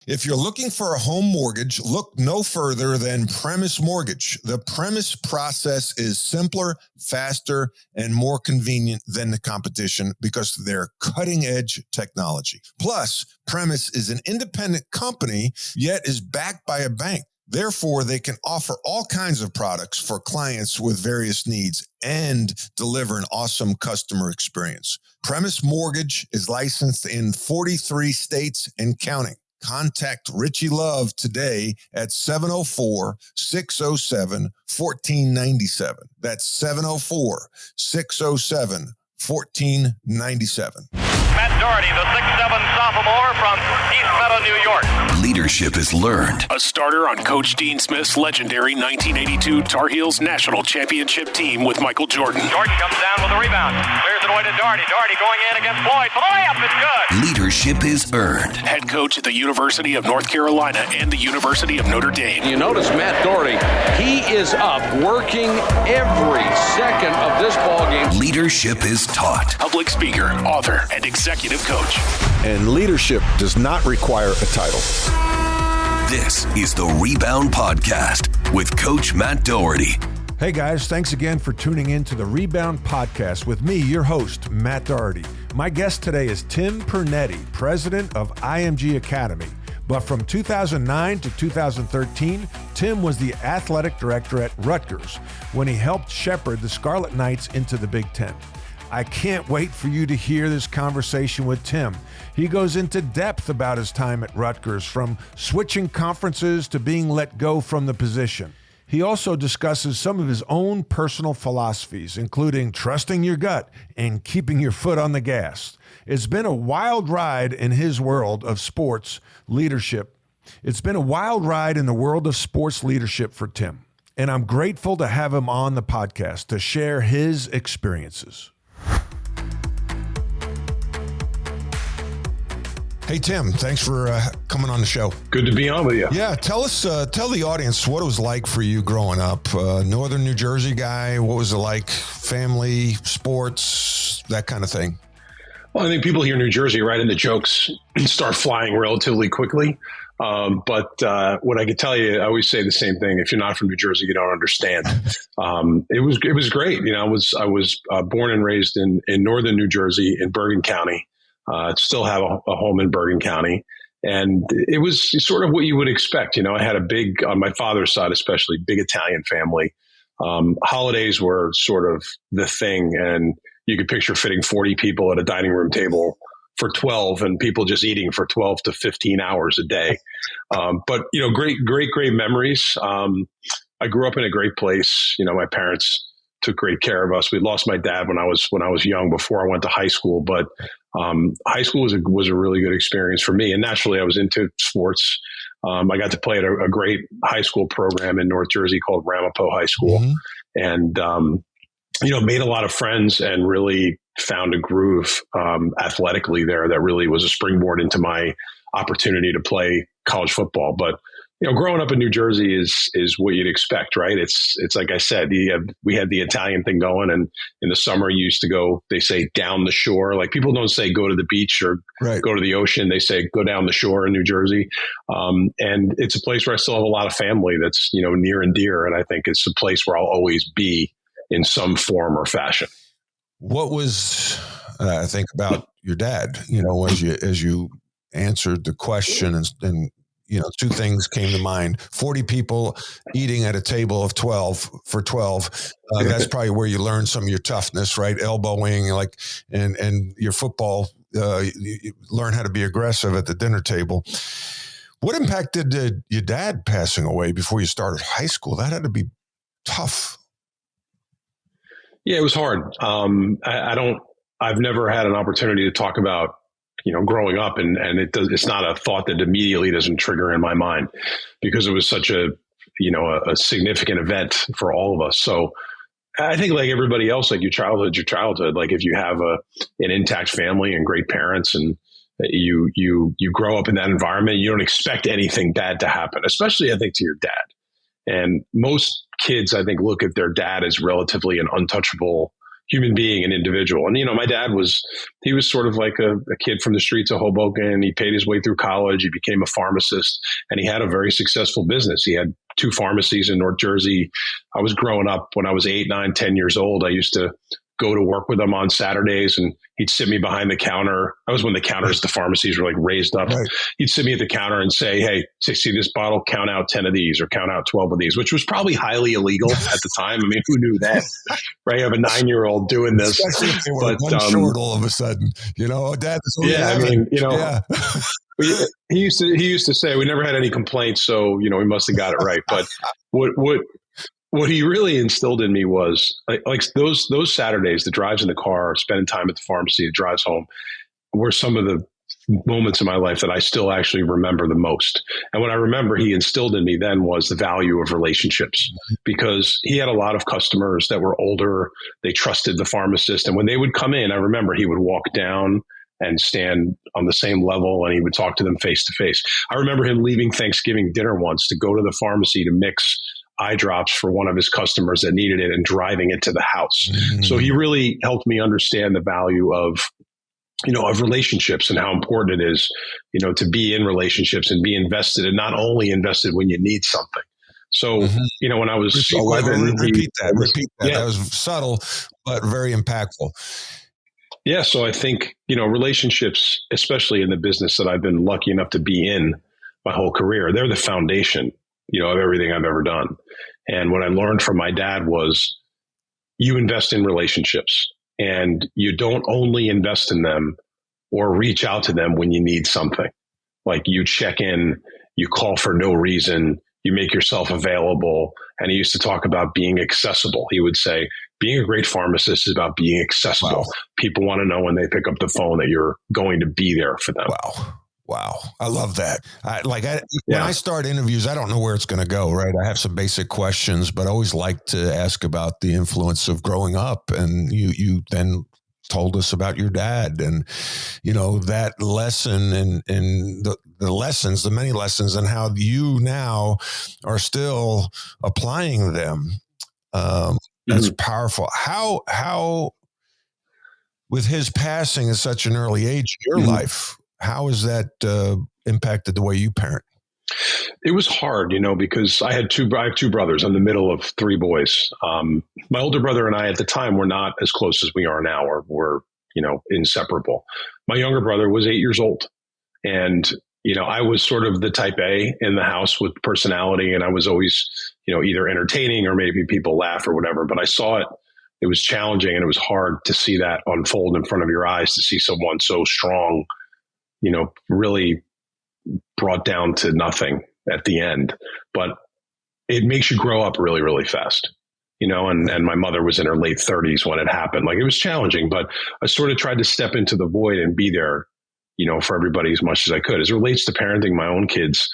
If you're looking for a home mortgage, look no further than Premise Mortgage. The Premise process is simpler, faster, and more convenient than the competition because of their cutting-edge technology. Plus, Premise is an independent company, yet is backed by a bank. Therefore, they can offer all kinds of products for clients with various needs and deliver an awesome customer experience. Premise Mortgage is licensed in 43 states and counting. Contact Richie Love today at 704-607-1497. That's 704-607-1497. Matt Doherty, the 6'7" sophomore from East Meadow, New York. Leadership is learned. A starter on Coach Dean Smith's legendary 1982 Tar Heels National Championship team with Michael Jordan. Jordan comes down with a rebound. Clears it away to Doherty. Doherty going in against Floyd. For the layup, it's good. Leadership is earned. Head coach at the University of North Carolina and the University of Notre Dame. You notice Matt Doherty, he is up working every second of this ball game. Leadership is taught. Public speaker, author, and executive coach. And leadership does not require a title. This is the Rebound Podcast with Coach Matt Doherty. Hey guys, thanks again for tuning in to the Rebound Podcast with me, your host, Matt Doherty. My guest today is Tim Pernetti, President of IMG Academy. But from 2009 to 2013, Tim was the athletic director at Rutgers when he helped shepherd the Scarlet Knights into the Big Ten. I can't wait for you to hear this conversation with Tim. He goes into depth about his time at Rutgers, from switching conferences to being let go from the position. He also discusses some of his own personal philosophies, including trusting your gut and keeping your foot on the gas. It's been a wild ride in his world of sports leadership. It's been a wild ride in the world of sports leadership for Tim, and I'm grateful to have him on the podcast to share his experiences. Hey, Tim, thanks for coming on the show. Good to be on with you. Yeah, tell the audience what it was like for you growing up. Northern New Jersey guy, what was it like? Family, sports, that kind of thing. Well, I think people hear New Jersey, right, and the jokes start flying relatively quickly. But what I could tell you, I always say the same thing. If you're not from New Jersey, you don't understand. It was great. You know, I was born and raised in Northern New Jersey in Bergen County. Still have a home in Bergen County. And it was sort of what you would expect. You know, I had a big, on my father's side especially, big Italian family. Holidays were sort of the thing. And you could picture fitting 40 people at a dining room table for 12 and people just eating for 12 to 15 hours a day. But, you know, great memories. I grew up in a great place. You know, my parents took great care of us. We lost my dad when I was young, before I went to high school, but high school was a really good experience for me. And naturally I was into sports. I got to play at a great high school program in North Jersey called Ramapo High School. Mm-hmm. And, you know, made a lot of friends and really found a groove athletically there that really was a springboard into my opportunity to play college football. But, you know, growing up in New Jersey is what you'd expect, right? It's like I said, we had the Italian thing going, and in the summer you used to go, they say down the shore. Like, people don't say go to the beach or go to the ocean. They say go down the shore in New Jersey. And it's a place where I still have a lot of family that's, you know, near and dear. And I think it's a place where I'll always be in some form or fashion. What was, I think about your dad, you know, as you answered the question and you know, two things came to mind: 40 people eating at a table of 12 for 12. That's probably where you learn some of your toughness, right? Elbowing, like, and your football, you learn how to be aggressive at the dinner table. What impact did your dad passing away before you started high school? That had to be tough. Yeah, it was hard. I've never had an opportunity to talk about, you know, growing up, and it's not a thought that immediately doesn't trigger in my mind, because it was such a significant event for all of us. So I think, like everybody else, like your childhood, like if you have an intact family and great parents, and you grow up in that environment, you don't expect anything bad to happen, especially I think to your dad. And most kids, I think, look at their dad as relatively an untouchable human being, an individual. And, my dad was sort of like a kid from the streets of Hoboken. He paid his way through college. He became a pharmacist, and he had a very successful business. He had 2 pharmacies in North Jersey. I was growing up when I was 8, 9, 10 years old. I used to go to work with him on Saturdays, and he'd sit me behind the counter. That was when the counters, the pharmacies were like raised up. Right. He'd sit me at the counter and say, hey, see this bottle, count out 10 of these or count out 12 of these, which was probably highly illegal at the time. I mean, who knew that? Right? You have a 9-year-old doing this. Especially if they were one short all of a sudden, Dad. Yeah, yeah. He used to say we never had any complaints, so we must have got it right. But what he really instilled in me was like those Saturdays, the drives in the car, spending time at the pharmacy, the drives home, were some of the moments in my life that I still actually remember the most. And what I remember he instilled in me then was the value of relationships, because he had a lot of customers that were older. They trusted the pharmacist. And when they would come in, I remember he would walk down and stand on the same level, and he would talk to them face to face. I remember him leaving Thanksgiving dinner once to go to the pharmacy to mix eye drops for one of his customers that needed it and driving it to the house. Mm-hmm. So he really helped me understand the value of relationships and how important it is, to be in relationships and be invested, and not only invested when you need something. So, when I was 11, repeat that. Yeah. That was subtle, but very impactful. Yeah. So I think, relationships, especially in the business that I've been lucky enough to be in my whole career, they're the foundation, of everything I've ever done. And what I learned from my dad was you invest in relationships, and you don't only invest in them or reach out to them when you need something. Like you check in, you call for no reason, you make yourself available. And he used to talk about being accessible. He would say, being a great pharmacist is about being accessible. Wow. People want to know when they pick up the phone that you're going to be there for them. Wow. I love that. When I start interviews, I don't know where it's going to go, right? I have some basic questions, but I always like to ask about the influence of growing up. And you then told us about your dad and, that lesson and the lessons, the many lessons, and how you now are still applying them. That's powerful. How, with his passing at such an early age in your life, how has that impacted the way you parent? It was hard, because I have 2 brothers. I'm the middle of 3 boys. My older brother and I at the time were not as close as we are now, or we're, inseparable. My younger brother was 8 years old. And, I was sort of the type A in the house with personality. And I was always, either entertaining or maybe people laugh or whatever. But I saw it. It was challenging, and it was hard to see that unfold in front of your eyes, to see someone so strong, really brought down to nothing at the end. But it makes you grow up really, really fast, and my mother was in her late 30s when it happened. Like, it was challenging, but I sort of tried to step into the void and be there, for everybody as much as I could. As it relates to parenting my own kids,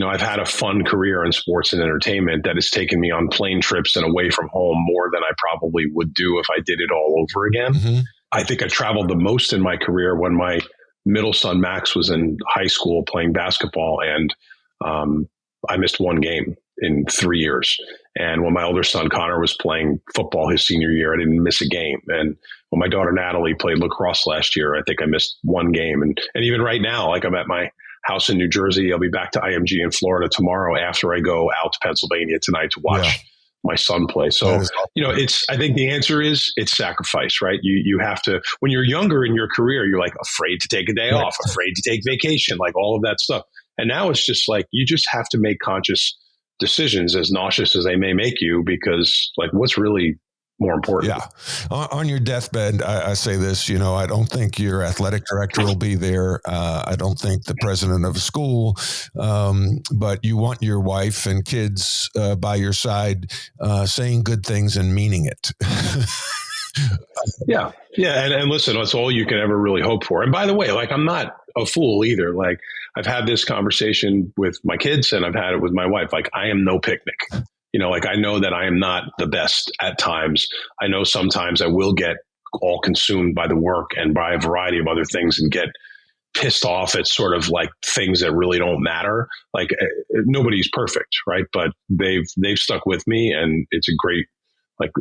I've had a fun career in sports and entertainment that has taken me on plane trips and away from home more than I probably would do if I did it all over again. Mm-hmm. I think I traveled the most in my career when my middle son, Max, was in high school playing basketball, and I missed 1 game in 3 years. And when my older son, Connor, was playing football his senior year, I didn't miss a game. And when my daughter, Natalie, played lacrosse last year, I think I missed 1 game. And even right now, like, I'm at my house in New Jersey. I'll be back to IMG in Florida tomorrow after I go out to Pennsylvania tonight to watch my son play. So, I think the answer is it's sacrifice, right? You have to, when you're younger in your career, you're like afraid to take a day off, afraid to take vacation, like all of that stuff. And now it's just like, you just have to make conscious decisions, as nauseous as they may make you, because like, what's really more important? Yeah. On your deathbed, I say this, I don't think your athletic director will be there. I don't think the president of a school, but you want your wife and kids by your side saying good things and meaning it. Yeah. And listen, that's all you can ever really hope for. And by the way, like, I'm not a fool either. Like, I've had this conversation with my kids, and I've had it with my wife. Like, I am no picnic. I know that I am not the best at times. I know sometimes I will get all consumed by the work and by a variety of other things and get pissed off at sort of like things that really don't matter. Like, nobody's perfect, right? But they've stuck with me, and it's a great Like,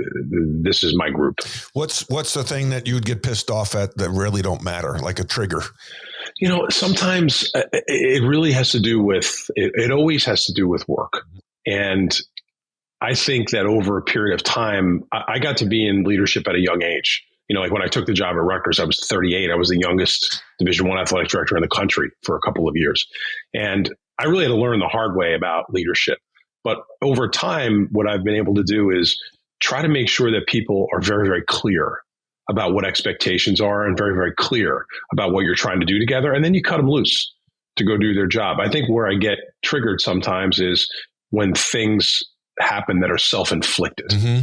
this is my group. What's the thing that you'd get pissed off at that really don't matter, like a trigger? Sometimes it really has to do with, it always has to do with work. And I think that over a period of time, I got to be in leadership at a young age. Like when I took the job at Rutgers, I was 38. I was the youngest Division I athletic director in the country for a couple of years. And I really had to learn the hard way about leadership. But over time, what I've been able to do is try to make sure that people are very, very clear about what expectations are and very, very clear about what you're trying to do together. And then you cut them loose to go do their job. I think where I get triggered sometimes is when things happen that are self-inflicted. Mm-hmm.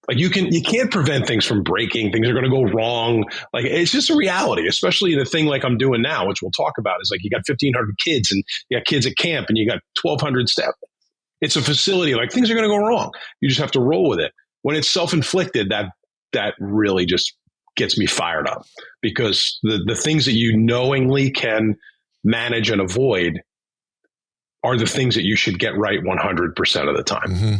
Like you can't prevent things from breaking. Things are going to go wrong. Like it's just a reality, especially in a thing like I'm doing now, which we'll talk about, is like you got 1,500 kids and you got kids at camp and you got 1,200 staff. It's a facility. Like things are going to go wrong. You just have to roll with it. When it's self-inflicted, that really just gets me fired up, because the things that you knowingly can manage and avoid are the things that you should get right 100% of the time. Mm-hmm.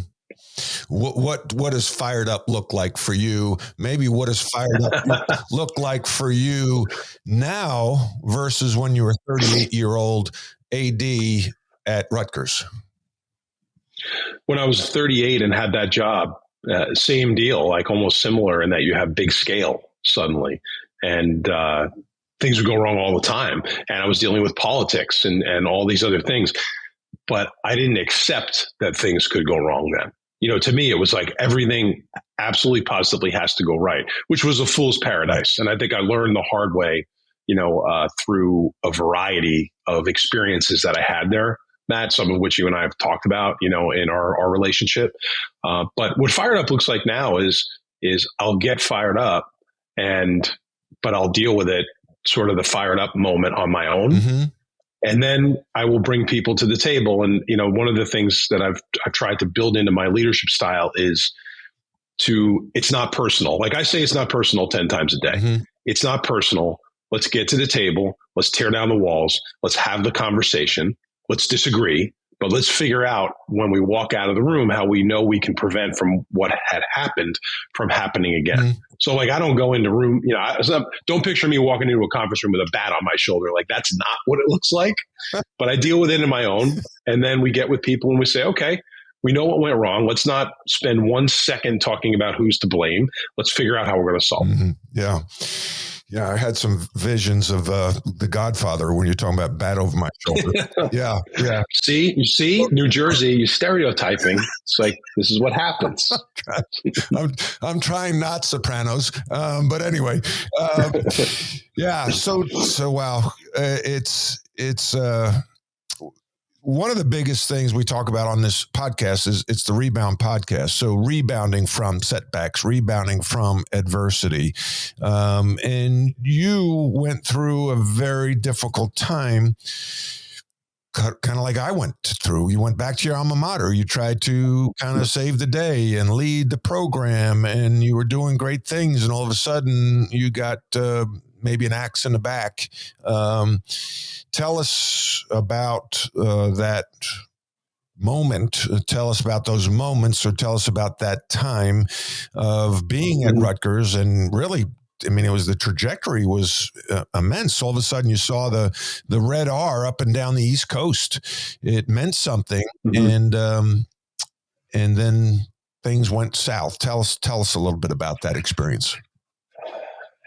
What does fired up look like for you? Maybe what does fired up look like for you now versus when you were 38-year-old AD at Rutgers? When I was 38 and had that job, same deal, like almost similar in that you have big scale suddenly, and things would go wrong all the time. And I was dealing with politics and all these other things, but I didn't accept that things could go wrong then. To me, it was like everything absolutely positively has to go right, which was a fool's paradise. And I think I learned the hard way, through a variety of experiences that I had there, Matt, some of which you and I have talked about, in our relationship. But what fired up looks like now is I'll get fired up but I'll deal with it, sort of the fired up moment on my own. Mm-hmm. And then I will bring people to the table. And, one of the things that I've tried to build into my leadership style is it's not personal. Like I say, it's not personal 10 times a day. Mm-hmm. It's not personal. Let's get to the table. Let's tear down the walls. Let's have the conversation. Let's disagree, but let's figure out when we walk out of the room how we know we can prevent from what had happened from happening again. Mm-hmm. So like, I don't go into room, don't picture me walking into a conference room with a bat on my shoulder. Like that's not what it looks like, but I deal with it in my own. And then we get with people and we say, okay, we know what went wrong. Let's not spend 1 second talking about who's to blame. Let's figure out how we're going to solve it. Mm-hmm. Yeah. Yeah, I had some visions of The Godfather when you're talking about bat over my shoulder. Yeah. You see, New Jersey, you're stereotyping. It's like, this is what happens. I'm trying not Sopranos, but anyway, yeah. So wow, it's one of the biggest things we talk about on this podcast is it's the Rebound podcast. So rebounding from setbacks, rebounding from adversity. And you went through a very difficult time, kind of like I went through. You went back to your alma mater. You tried to kind of save the day and lead the program, and you were doing great things. And all of a sudden you got maybe an axe in the back. Tell us about that moment. Tell us about those moments, or tell us about that time of being at Rutgers. And really, I mean, the trajectory was immense. All of a sudden you saw the red R up and down the East Coast. It meant something. Mm-hmm. And then things went south. Tell us a little bit about that experience.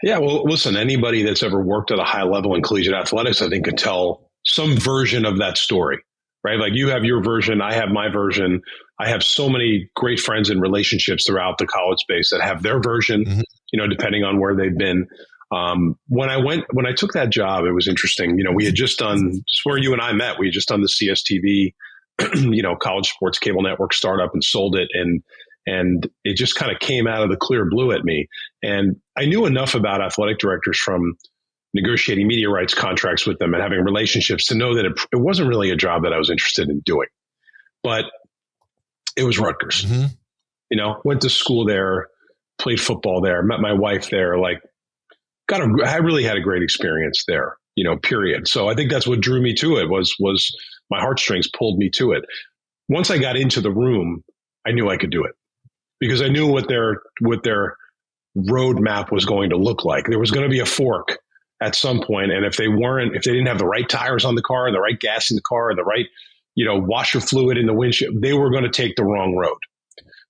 Yeah, well, listen, anybody that's ever worked at a high level in collegiate athletics, I think, could tell some version of that story, right? Like you have your version, I have my version. I have so many great friends and relationships throughout the college space that have their version, mm-hmm. Depending on where they've been. When I took that job, it was interesting. We had just done, just where you and I met, we had just done the CSTV, college sports cable network startup, and sold it. And it just kind of came out of the clear blue at me. And I knew enough about athletic directors from negotiating media rights contracts with them and having relationships to know that it wasn't really a job that I was interested in doing. But it was Rutgers. Mm-hmm. Went to school there, played football there, met my wife there, I really had a great experience there, period. So I think that's what drew me to it was my heartstrings pulled me to it. Once I got into the room, I knew I could do it. because I knew what their roadmap was going to look like. There was going to be a fork at some point, and if they didn't have the right tires on the car, the right gas in the car, the right, washer fluid in the windshield, they were going to take the wrong road.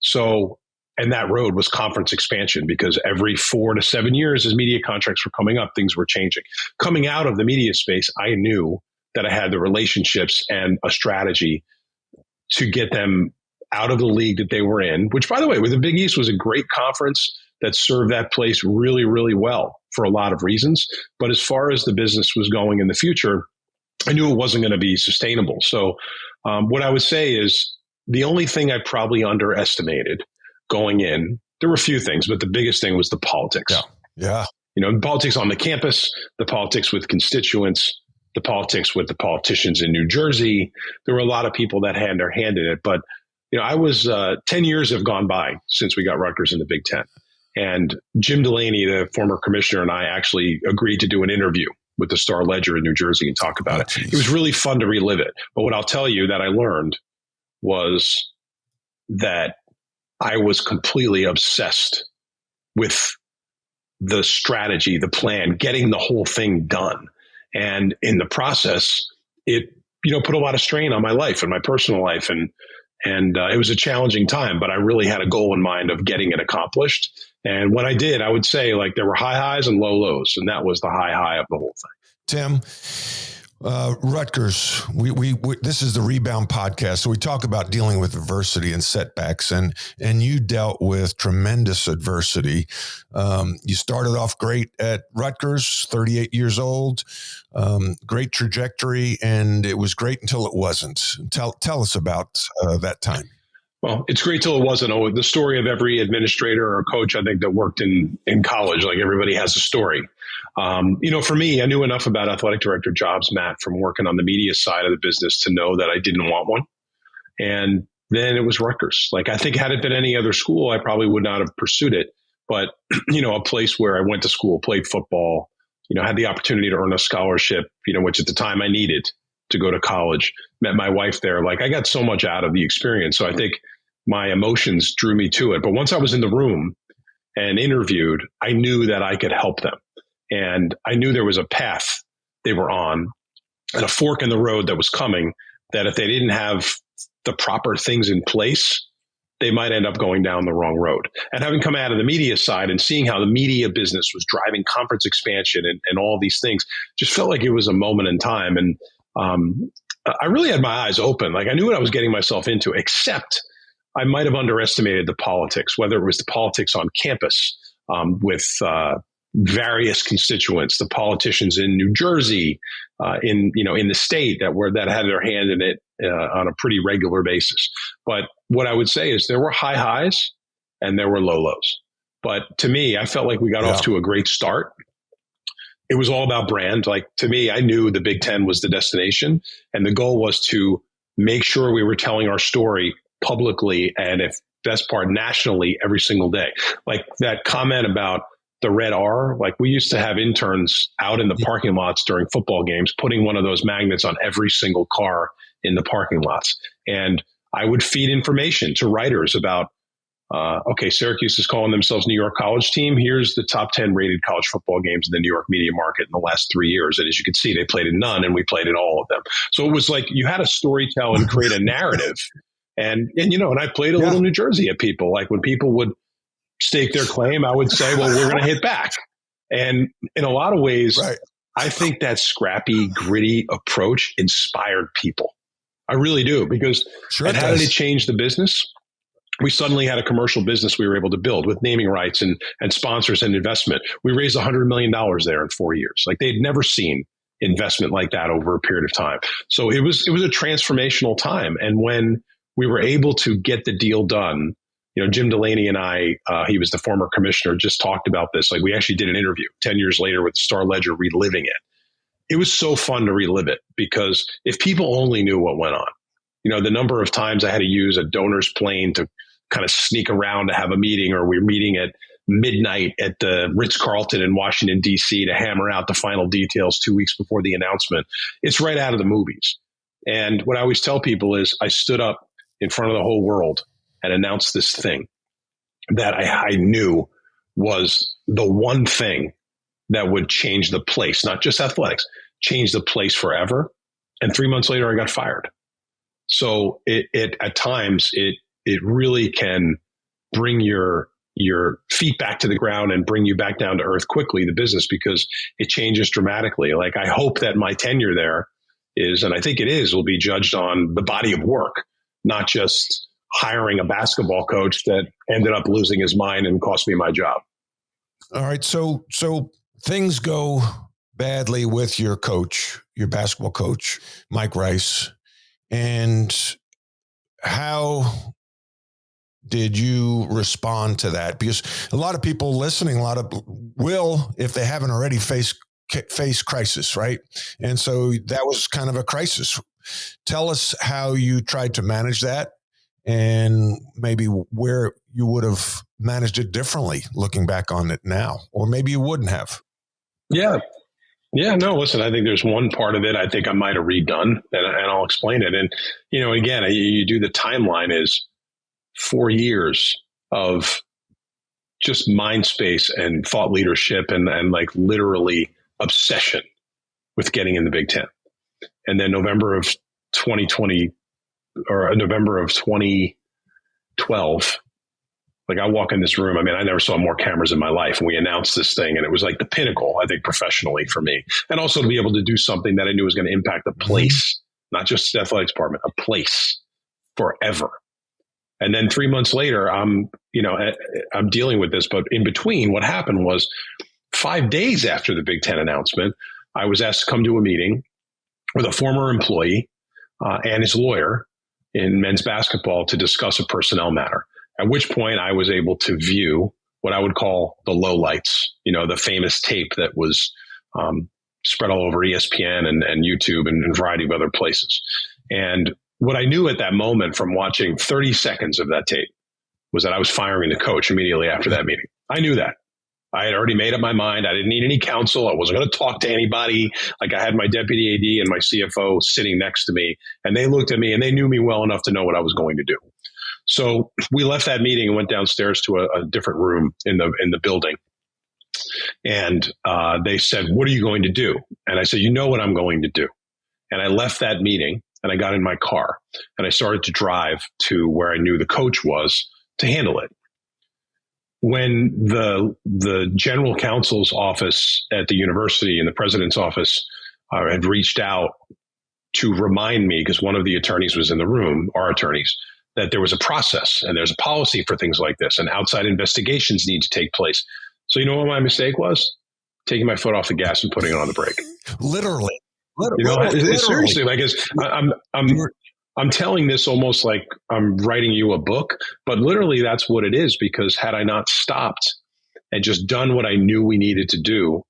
So, and that road was conference expansion, because every 4 to 7 years, as media contracts were coming up, things were changing. Coming out of the media space, I knew that I had the relationships and a strategy to get them out of the league that they were in, which, by the way, with the Big East was a great conference that served that place really, really well for a lot of reasons. But as far as the business was going in the future, I knew it wasn't going to be sustainable. So what I would say is the only thing I probably underestimated going in, there were a few things, but the biggest thing was the politics. Yeah. Politics on the campus, the politics with constituents, the politics with the politicians in New Jersey. There were a lot of people that had their hand in it. But, I was 10 years have gone by since we got Rutgers in the Big Ten. And Jim Delaney, the former commissioner, and I actually agreed to do an interview with the Star Ledger in New Jersey and talk about it. Geez. It was really fun to relive it. But what I'll tell you that I learned was that I was completely obsessed with the strategy, the plan, getting the whole thing done. And in the process, it, put a lot of strain on my life and my personal life. And it was a challenging time, but I really had a goal in mind of getting it accomplished. And when I did, I would say there were high highs and low lows. And that was the high of the whole thing. Tim, Rutgers, we this is the Rebound podcast. So we talk about dealing with adversity and setbacks, and you dealt with tremendous adversity. You started off great at Rutgers, 38 years old, great trajectory, and it was great until it wasn't. Tell us about that time. Well, it's great till it wasn't. Oh, the story of every administrator or coach, I think, that worked in college, everybody has a story. For me, I knew enough about athletic director jobs, Matt, from working on the media side of the business to know that I didn't want one. And then it was Rutgers. I think had it been any other school, I probably would not have pursued it. But, a place where I went to school, played football, had the opportunity to earn a scholarship, which at the time I needed to go to college, met my wife there. I got so much out of the experience. So I think my emotions drew me to it. But once I was in the room and interviewed, I knew that I could help them. And I knew there was a path they were on and a fork in the road that was coming, that if they didn't have the proper things in place, they might end up going down the wrong road. And having come out of the media side and seeing how the media business was driving conference expansion and all these things, just felt like it was a moment in time. And I really had my eyes open. I knew what I was getting myself into, except I might have underestimated the politics, whether it was the politics on campus with various constituents, the politicians in New Jersey, in the state that had their hand in it on a pretty regular basis. But what I would say is there were high highs and there were low lows. But to me, I felt like we got off to a great start. It was all about brand. To me, I knew the Big Ten was the destination, and the goal was to make sure we were telling our story publicly and, if best part, nationally every single day. That comment about the red R, we used to have interns out in the parking lots during football games, putting one of those magnets on every single car in the parking lots. And I would feed information to writers about, Syracuse is calling themselves New York College Team. Here's the top 10 rated college football games in the New York media market in the last 3 years. And as you can see, they played in none and we played in all of them. So it was you had to storytell and create a narrative. And I played a little New Jersey at people. When people would stake their claim, I would say, well, we're going to hit back. And in a lot of ways, right, I think that scrappy, gritty approach inspired people. I really do, because how did it change the business? We suddenly had a commercial business we were able to build with naming rights and sponsors and investment. We raised $100 million there in 4 years. They'd never seen investment like that over a period of time. So it was a transformational time. And when we were able to get the deal done, Jim Delaney and I, he was the former commissioner, just talked about this. We actually did an interview 10 years later with the Star Ledger, reliving it. It was so fun to relive it, because if people only knew what went on, the number of times I had to use a donor's plane to kind of sneak around to have a meeting, or we're meeting at midnight at the Ritz-Carlton in Washington, D.C. to hammer out the final details 2 weeks before the announcement. It's right out of the movies. And what I always tell people is I stood up in front of the whole world and announced this thing. that I knew was the one thing that would change the place, not just athletics, change the place forever. And 3 months later, I got fired. So it at times it really can bring your feet back to the ground and bring you back down to earth quickly, the business, because it changes dramatically. Like, I hope that my tenure there is, and I think it is, will be judged on the body of work, not just hiring a basketball coach that ended up losing his mind and cost me my job. All right. So things go badly with your coach, your basketball coach, Mike Rice. And how did you respond to that? Because a lot of people listening, will, if they haven't already, face crisis, right? And so that was kind of a crisis. Tell us how you tried to manage that, and maybe where you would have managed it differently looking back on it now, or maybe you wouldn't have. Yeah, no, listen, I think there's one part of it I think I might have redone, and I'll explain it. And, again, you do the timeline is 4 years of just mind space and thought leadership and like literally obsession with getting in the Big Ten. And then November of 2020 or November of 2012, like, I walk in this room. I mean, I never saw more cameras in my life. And we announced this thing, and it was like the pinnacle, I think, professionally for me. And also to be able to do something that I knew was going to impact the place, not just the athletics department, a place forever. And then 3 months later, I'm dealing with this. But in between, what happened was 5 days after the Big Ten announcement, I was asked to come to a meeting with a former employee and his lawyer in men's basketball to discuss a personnel matter. At which point I was able to view what I would call the lowlights, the famous tape that was spread all over ESPN and YouTube and a variety of other places. And what I knew at that moment from watching 30 seconds of that tape was that I was firing the coach immediately after that meeting. I knew that. I had already made up my mind. I didn't need any counsel. I wasn't going to talk to anybody. Like, I had my deputy AD and my CFO sitting next to me, and they looked at me and they knew me well enough to know what I was going to do. So we left that meeting and went downstairs to a different room in the building. And they said, "What are you going to do?" And I said, "You know what I'm going to do." And I left that meeting and I got in my car and I started to drive to where I knew the coach was to handle it. When the general counsel's office at the university and the president's office had reached out to remind me, because one of the attorneys was in the room, our attorneys, that there was a process and there's a policy for things like this and outside investigations need to take place. So you know what my mistake was? Taking my foot off the gas and putting it on the brake. Literally. Seriously, like, I'm telling this almost like I'm writing you a book, but literally that's what it is, because had I not stopped and just done what I knew we needed to do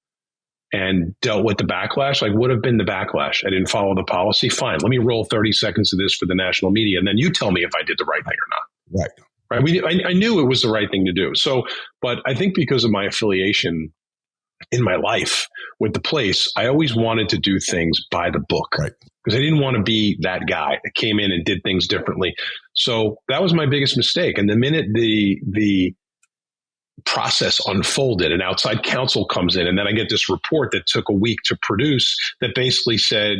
and dealt with the backlash, like, would have been the backlash. I didn't follow the policy. Fine. Let me roll 30 seconds of this for the national media. And then you tell me if I did the right thing or not. Right. I knew it was the right thing to do. So, but I think because of my affiliation in my life with the place, I always wanted to do things by the book. Right. Because I didn't want to be that guy that came in and did things differently. So that was my biggest mistake. And the minute the process unfolded and outside counsel comes in, and then I get this report that took a week to produce that basically said,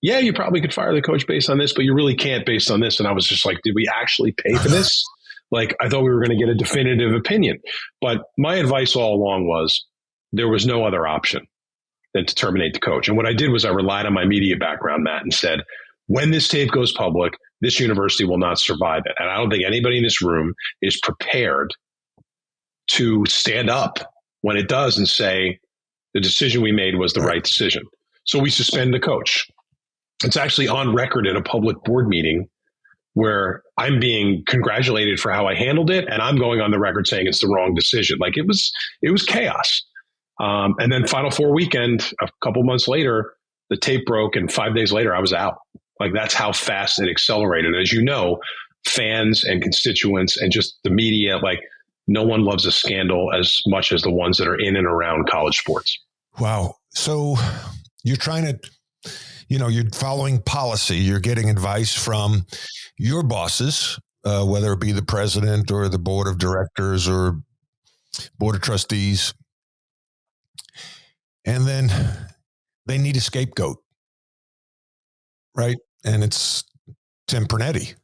yeah, you probably could fire the coach based on this, but you really can't based on this. And I was just like, did we actually pay for this? Like, I thought we were going to get a definitive opinion. But my advice all along was there was no other option than to terminate the coach. And what I did was I relied on my media background, Matt, and said, when this tape goes public, this university will not survive it. And I don't think anybody in this room is prepared to stand up when it does and say, the decision we made was the right decision. So we suspend the coach. It's actually on record at a public board meeting where I'm being congratulated for how I handled it, and I'm going on the record saying it's the wrong decision. Like, it was chaos. And then Final Four weekend, a couple months later, the tape broke, and 5 days later, I was out. Like, that's how fast it accelerated. As you know, fans and constituents and just the media, like, no one loves a scandal as much as the ones that are in and around college sports. Wow. So you're trying to, you're following policy. You're getting advice from your bosses, whether it be the president or the board of directors or board of trustees. And then they need a scapegoat, right? And it's Tim Pernetti.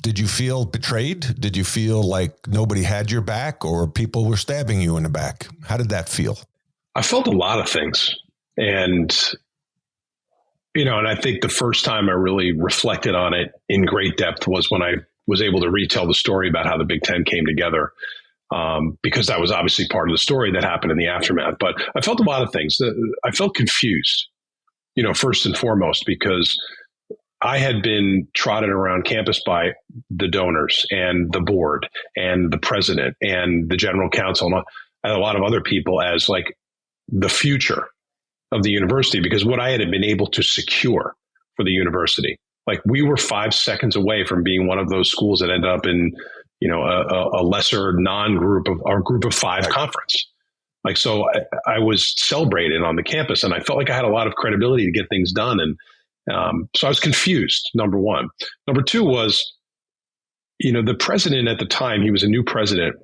Did you feel betrayed? Did you feel like nobody had your back or people were stabbing you in the back? How did that feel? I felt a lot of things. And, and I think the first time I really reflected on it in great depth was when I was able to retell the story about how the Big Ten came together, because that was obviously part of the story that happened in the aftermath. But I felt a lot of things. I felt confused, first and foremost, because I had been trotted around campus by the donors and the board and the president and the general counsel and a lot of other people as like the future of the university, because what I had been able to secure for the university, like we were 5 seconds away from being one of those schools that ended up in, a lesser non-group of our group of five conference. Like, so I was celebrated on the campus and I felt like I had a lot of credibility to get things done. And so I was confused, number one. Number two was, the president at the time, he was a new president.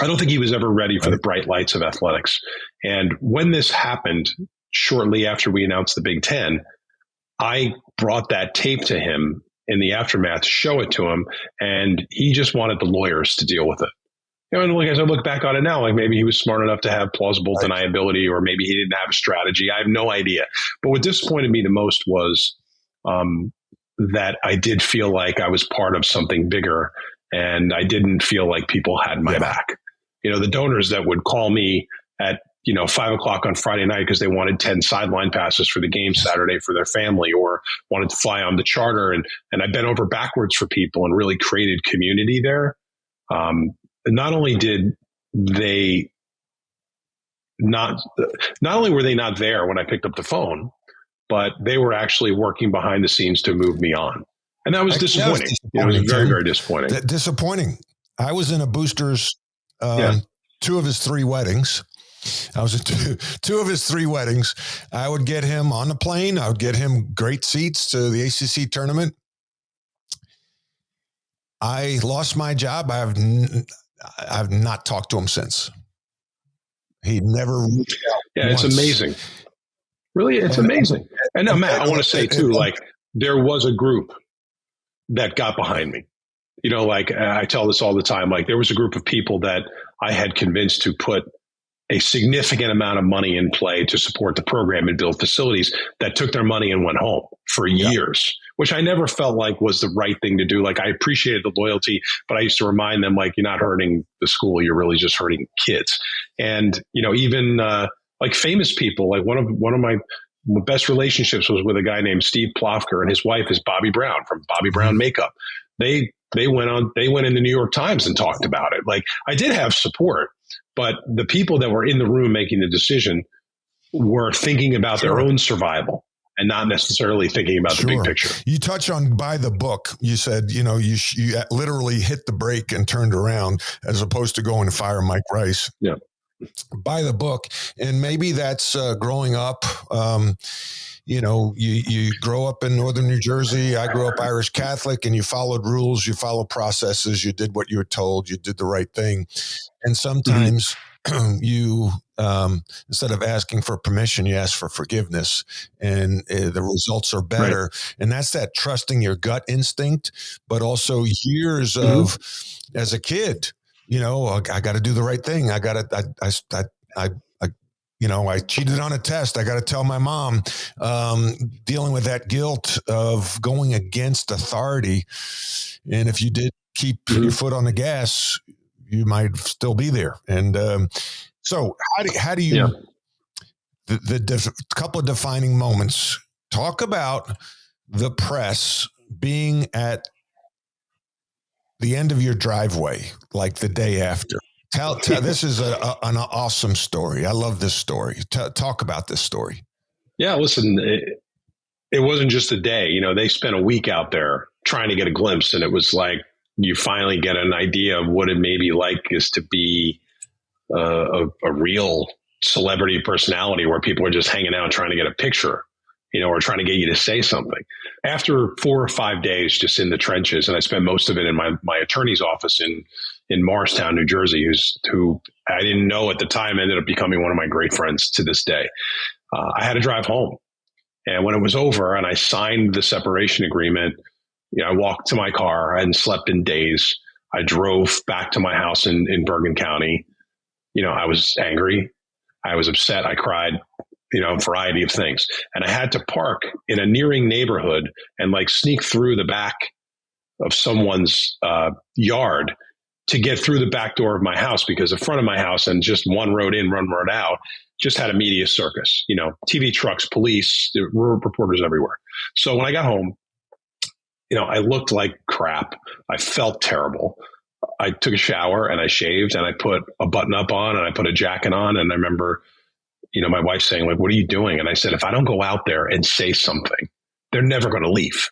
I don't think he was ever ready for the bright lights of athletics. And when this happened, shortly after we announced the Big Ten, I brought that tape to him in the aftermath to show it to him. And he just wanted the lawyers to deal with it. And as I look back on it now, like maybe he was smart enough to have plausible deniability, or maybe he didn't have a strategy. I have no idea. But what disappointed me the most was that I did feel like I was part of something bigger, and I didn't feel like people had my back. The donors that would call me at 5:00 on Friday night because they wanted 10 sideline passes for the game Saturday for their family, or wanted to fly on the charter, and I bent over backwards for people and really created community there. Not only did they not only were they not there when I picked up the phone, but they were actually working behind the scenes to move me on. And that was disappointing. It was very, very disappointing. Disappointing. I was in a Boosters, 2 of his 3 weddings. I was at two of his 3 weddings. I would get him on the plane. I would get him great seats to the ACC tournament. I lost my job. I've not talked to him since. He never. It's amazing. Really, it's amazing. And now, Matt, I want to say too, like there was a group that got behind me. Like I tell this all the time. Like there was a group of people that I had convinced to put a significant amount of money in play to support the program and build facilities, that took their money and went home for years, which I never felt like was the right thing to do. Like I appreciated the loyalty, but I used to remind them, like, you're not hurting the school, you're really just hurting kids. And, even like famous people, like one of my best relationships was with a guy named Steve Plofker, and his wife is Bobby Brown from Bobby Brown Makeup. They went in the New York Times and talked about it. Like I did have support, but the people that were in the room making the decision were thinking about their own survival and not necessarily thinking about the big picture. You touch on by the book. You said, you literally hit the brake and turned around as opposed to going to fire Mike Rice. Yeah. By the book. And maybe that's growing up. You grow up in Northern New Jersey. I grew up Irish Catholic, and you followed rules, you followed processes, you did what you were told, you did the right thing. And sometimes you, instead of asking for permission, you ask for forgiveness, and the results are better. Right. And that's that trusting your gut instinct, but also years of, as a kid, I got to do the right thing. I cheated on a test. I got to tell my mom, dealing with that guilt of going against authority. And if you did keep your foot on the gas, you might still be there. And so how do you, the couple of defining moments, talk about the press being at the end of your driveway, like the day after. Tell this is an awesome story. I love this story. Talk about this story. Yeah, listen, it wasn't just a day. They spent a week out there trying to get a glimpse, and it was like you finally get an idea of what it may be like is to be a real celebrity personality where people are just hanging out trying to get a picture. or trying to get you to say something. After 4 or 5 days just in the trenches, and I spent most of it in my attorney's office in Morristown, New Jersey, who I didn't know at the time ended up becoming one of my great friends to this day. I had to drive home. And when it was over and I signed the separation agreement, I walked to my car. I hadn't slept in days. I drove back to my house in Bergen County. I was angry. I was upset. I cried, a variety of things. And I had to park in a nearing neighborhood and sneak through the back of someone's yard to get through the back door of my house, because the front of my house and just one road in, one road out just had a media circus, TV trucks, police, there were reporters everywhere. So when I got home, I looked like crap. I felt terrible. I took a shower and I shaved and I put a button up on and I put a jacket on. And I remember, my wife saying, what are you doing? And I said, if I don't go out there and say something, they're never going to leave.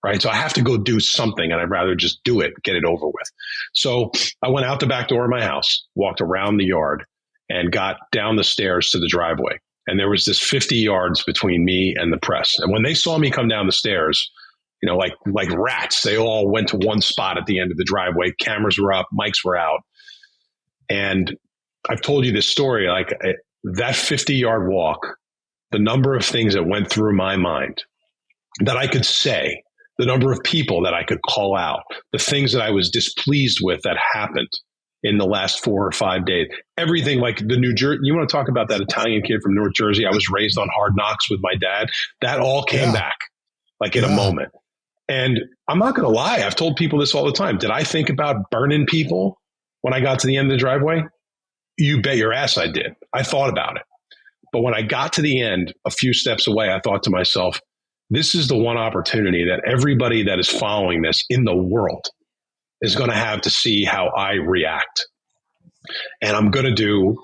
Right. So I have to go do something, and I'd rather just do it, get it over with. So I went out the back door of my house, walked around the yard, and got down the stairs to the driveway. And there was this 50 yards between me and the press. And when they saw me come down the stairs, like rats, they all went to one spot at the end of the driveway. Cameras were up, mics were out. And I've told you this story, that 50-yard walk, the number of things that went through my mind that I could say, the number of people that I could call out, the things that I was displeased with that happened in the last 4 or 5 days, everything, like the New Jersey, you want to talk about that Italian kid from North Jersey? I was raised on Hard Knocks with my dad. That all came back in a moment. And I'm not going to lie. I've told people this all the time. Did I think about burning people when I got to the end of the driveway? You bet your ass I did. I thought about it. But when I got to the end, a few steps away, I thought to myself, this is the one opportunity that everybody that is following this in the world is going to have to see how I react. And I'm going to do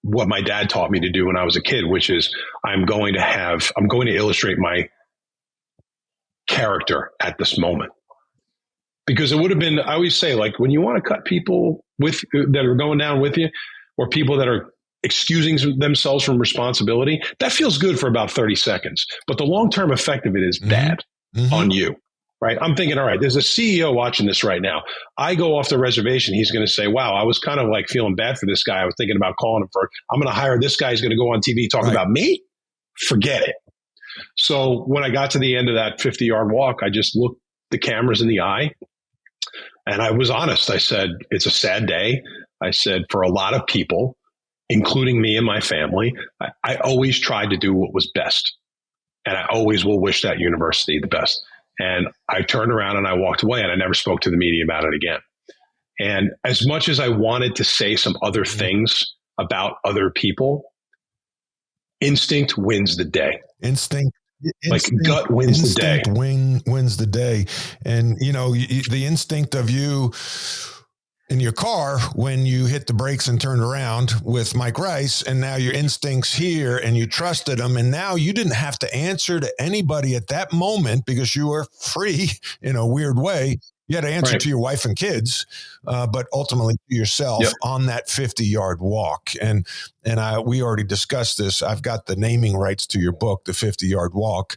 what my dad taught me to do when I was a kid, which is I'm going to illustrate my character at this moment. Because it would have been, I always say, when you want to cut people that are going down with you, or people that are excusing themselves from responsibility, that feels good for about 30 seconds. But the long-term effect of it is bad on you, right? I'm thinking, all right, there's a CEO watching this right now. I go off the reservation. He's going to say, wow, I was kind of feeling bad for this guy. I was thinking about calling him I'm going to hire this guy. He's going to go on TV talking about me. Forget it. So when I got to the end of that 50-yard walk, I just looked the cameras in the eye and I was honest. I said, it's a sad day. I said, for a lot of people, including me and my family, I always tried to do what was best. And I always will wish that university the best. And I turned around and I walked away, and I never spoke to the media about it again. And as much as I wanted to say some other things about other people, instinct wins the day. Instinct gut wins the day. Wins the day. And, the instinct of you in your car when you hit the brakes and turned around with Mike Rice, and now your instincts here and you trusted him, and now you didn't have to answer to anybody at that moment because you were free in a weird way. You had to answer to your wife and kids, but ultimately to yourself on that 50-yard walk. And we already discussed this. I've got the naming rights to your book, The 50-Yard Walk.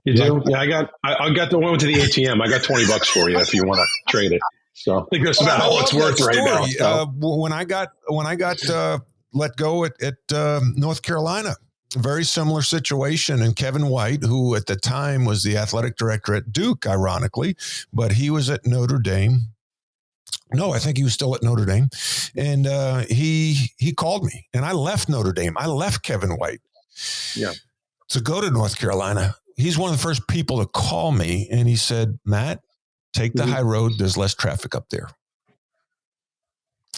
You do? Yeah, I got the one with the ATM. I got $20 for you if you want to trade it. So I think that's about all it's worth right now. So. When I got let go at North Carolina, very similar situation. And Kevin White, who at the time was the athletic director at Duke, ironically, but he was at Notre Dame. No, I think he was still at Notre Dame. And he called me, and I left Notre Dame. I left Kevin White to go to North Carolina. He's one of the first people to call me, and he said, Matt, take the high road. There's less traffic up there.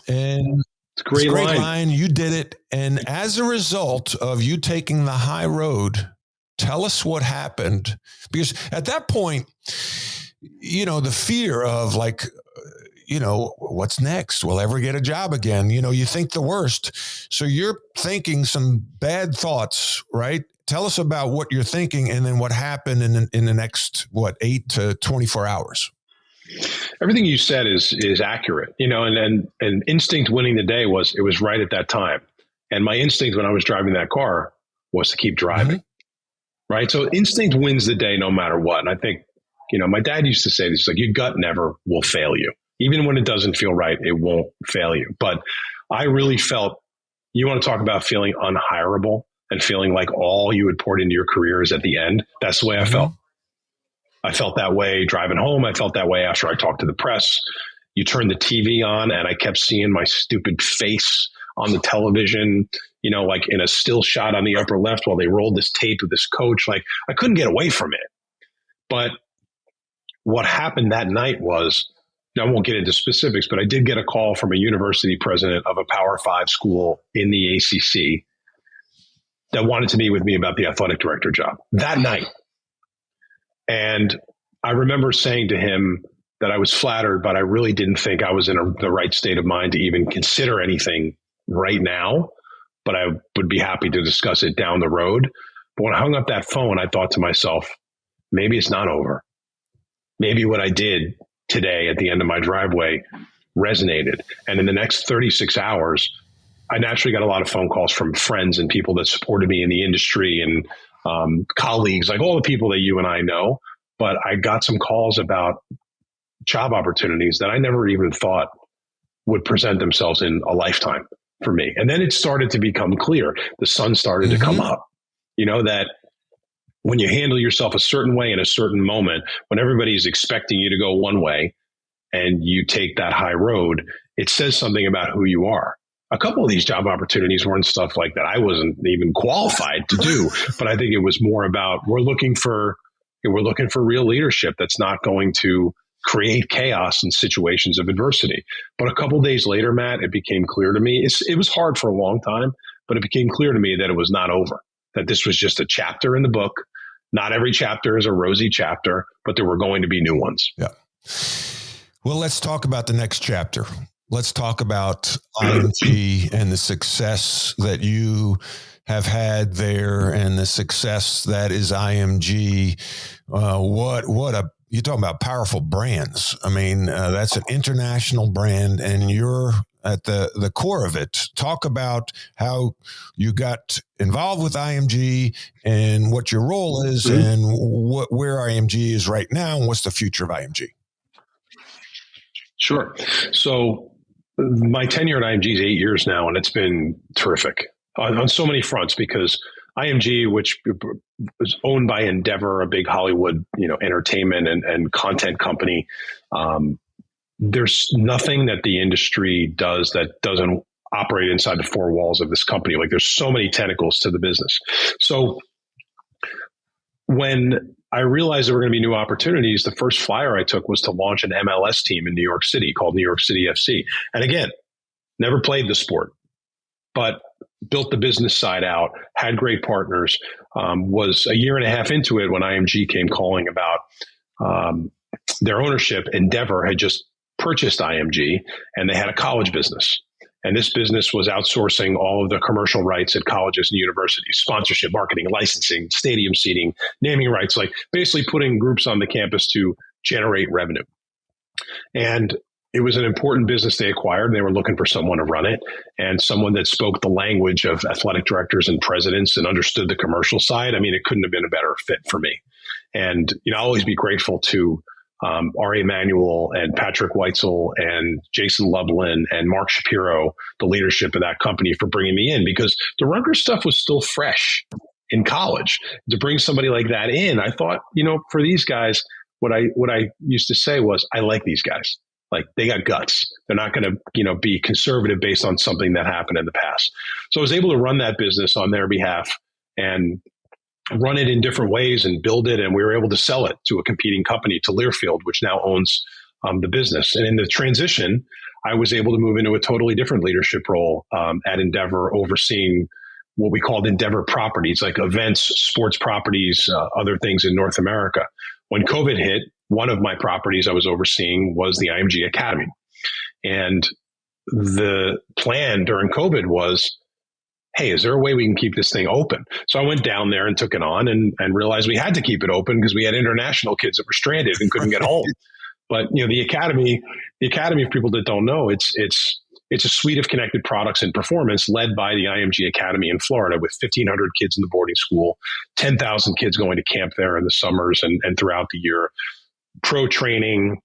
And it's a great line. You did it. And as a result of you taking the high road, tell us what happened. Because at that point, the fear of what's next? Will I ever get a job again? You think the worst. So you're thinking some bad thoughts, right? Tell us about what you're thinking and then what happened in the next, 8 to 24 hours. Everything you said is accurate, and instinct winning the day it was right at that time. And my instinct when I was driving that car was to keep driving. Right. So instinct wins the day no matter what. And I think, my dad used to say this, like, your gut never will fail you. Even when it doesn't feel right, it won't fail you. But I really felt, you want to talk about feeling unhireable and feeling like all you had poured into your career is at the end. That's the way I felt. I felt that way driving home. I felt that way after I talked to the press. You turned the TV on and I kept seeing my stupid face on the television, like in a still shot on the upper left while they rolled this tape of this coach. Like, I couldn't get away from it. But what happened that night was, I won't get into specifics, but I did get a call from a university president of a Power 5 school in the ACC that wanted to meet with me about the athletic director job that night. And I remember saying to him that I was flattered, but I really didn't think I was in the right state of mind to even consider anything right now, but I would be happy to discuss it down the road. But when I hung up that phone, I thought to myself, maybe it's not over. Maybe what I did today at the end of my driveway resonated. And in the next 36 hours, I naturally got a lot of phone calls from friends and people that supported me in the industry and colleagues, like all the people that you and I know. But I got some calls about job opportunities that I never even thought would present themselves in a lifetime for me. And then it started to become clear. The sun started to come up, that when you handle yourself a certain way in a certain moment, when everybody's expecting you to go one way and you take that high road, it says something about who you are. A couple of these job opportunities weren't stuff like that I wasn't even qualified to do, but I think it was more about we're looking for real leadership that's not going to create chaos in situations of adversity. But a couple of days later, Matt, it became clear to me, it was hard for a long time, but it became clear to me that it was not over, that this was just a chapter in the book. Not every chapter is a rosy chapter, but there were going to be new ones. Yeah. Well, let's talk about the next chapter. Let's talk about IMG and the success that you have had there and the success that is IMG. You're talking about powerful brands. I mean, that's an international brand and you're at the core of it. Talk about how you got involved with IMG and what your role is and where IMG is right now and what's the future of IMG. Sure. So my tenure at IMG is 8 years now, and it's been terrific on so many fronts because IMG, which was owned by Endeavor, a big Hollywood, entertainment and content company, there's nothing that the industry does that doesn't operate inside the four walls of this company. Like, there's so many tentacles to the business. So when I realized there were going to be new opportunities, the first flyer I took was to launch an MLS team in New York City called New York City FC. And again, never played the sport, but built the business side out, had great partners, was a year and a half into it when IMG came calling about their ownership. Endeavor had just purchased IMG and they had a college business. And this business was outsourcing all of the commercial rights at colleges and universities, sponsorship, marketing, licensing, stadium seating, naming rights, like basically putting groups on the campus to generate revenue. And it was an important business they acquired. They were looking for someone to run it and someone that spoke the language of athletic directors and presidents and understood the commercial side. I mean, it couldn't have been a better fit for me. And, I'll always be grateful to Ari Emanuel and Patrick Weitzel and Jason Lublin and Mark Shapiro, the leadership of that company, for bringing me in because the Rutgers stuff was still fresh in college. To bring somebody like that in, I thought, for these guys, what I used to say was, I like these guys. Like, they got guts. They're not going to, be conservative based on something that happened in the past. So I was able to run that business on their behalf and run it in different ways and build it. And we were able to sell it to a competing company, to Learfield, which now owns the business. And in the transition, I was able to move into a totally different leadership role at Endeavor, overseeing what we called Endeavor properties, like events, sports properties, other things in North America. When COVID hit, one of my properties I was overseeing was the IMG Academy. And the plan during COVID was, hey, is there a way we can keep this thing open? So I went down there and took it on and realized we had to keep it open because we had international kids that were stranded and couldn't get home. But, the academy, for people that don't know, it's it's a suite of connected products and performance led by the IMG Academy in Florida with 1,500 kids in the boarding school, 10,000 kids going to camp there in the summers and throughout the year. Pro training,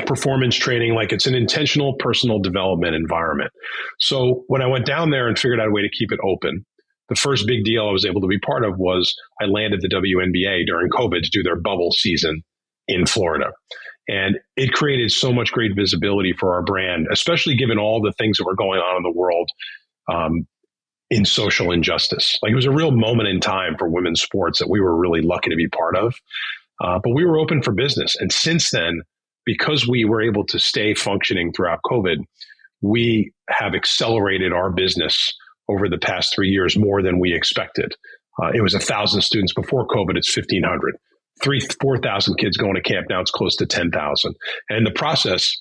performance training, like it's an intentional personal development environment. So when I went down there and figured out a way to keep it open, the first big deal I was able to be part of was I landed the WNBA during COVID to do their bubble season in Florida. And it created so much great visibility for our brand, especially given all the things that were going on in the world in social injustice. Like it was a real moment in time for women's sports that we were really lucky to be part of. But we were open for business. And since then, because we were able to stay functioning throughout COVID, we have accelerated our business over the past 3 years more than we expected. It was 1,000 students before COVID. It's 1,500. 4,000 kids going to camp. Now it's close to 10,000. And in the process,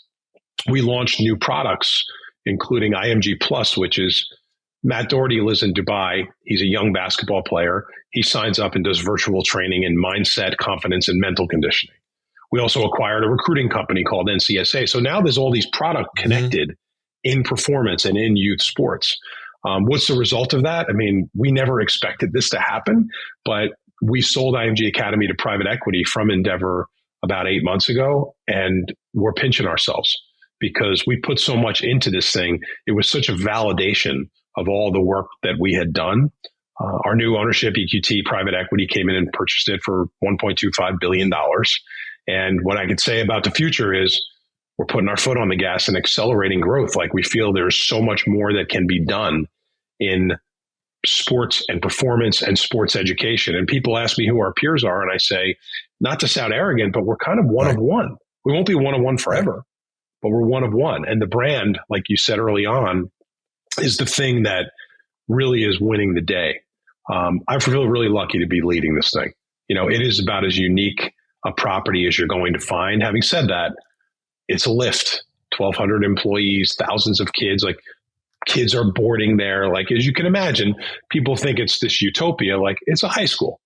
we launched new products, including IMG Plus, which is Matt Doherty lives in Dubai. He's a young basketball player. He signs up and does virtual training in mindset, confidence, and mental conditioning. We also acquired a recruiting company called NCSA. So now there's all these products connected in performance and in youth sports. What's the result of that? I mean, we never expected this to happen, but we sold IMG Academy to private equity from Endeavor about 8 months ago, and we're pinching ourselves because we put so much into this thing. It was such a validation of all the work that we had done. Our new ownership, EQT Private Equity, came in and purchased it for $1.25 billion. And what I could say about the future is we're putting our foot on the gas and accelerating growth. Like we feel there's so much more that can be done in sports and performance and sports education. And people ask me who our peers are. And I say, not to sound arrogant, but we're kind of one of one. We won't be one of one forever, but we're one of one. And the brand, like you said early on, is the thing that really is winning the day. I feel really lucky to be leading this thing. You know, it is about as unique a property as you're going to find. Having said that, it's a lift, 1,200 employees, thousands of kids, like kids are boarding there. Like, as you can imagine, people think it's this utopia. Like, it's a high school.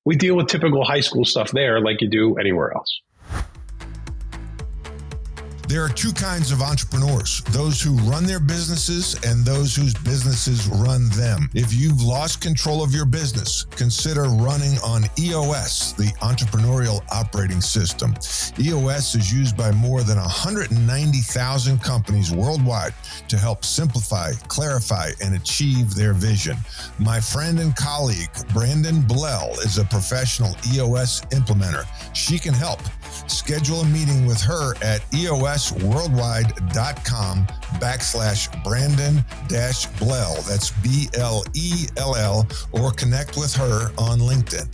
We deal with typical high school stuff there like you do anywhere else. There are two kinds of entrepreneurs, those who run their businesses and those whose businesses run them. If you've lost control of your business, consider running on EOS, the Entrepreneurial Operating System. EOS is used by more than 190,000 companies worldwide to help simplify, clarify, and achieve their vision. My friend and colleague, Brandon Blell, is a professional EOS implementer. She can help. Schedule a meeting with her at eosworldwide.com/Brandon-Blell. That's BLELL, or connect with her on LinkedIn.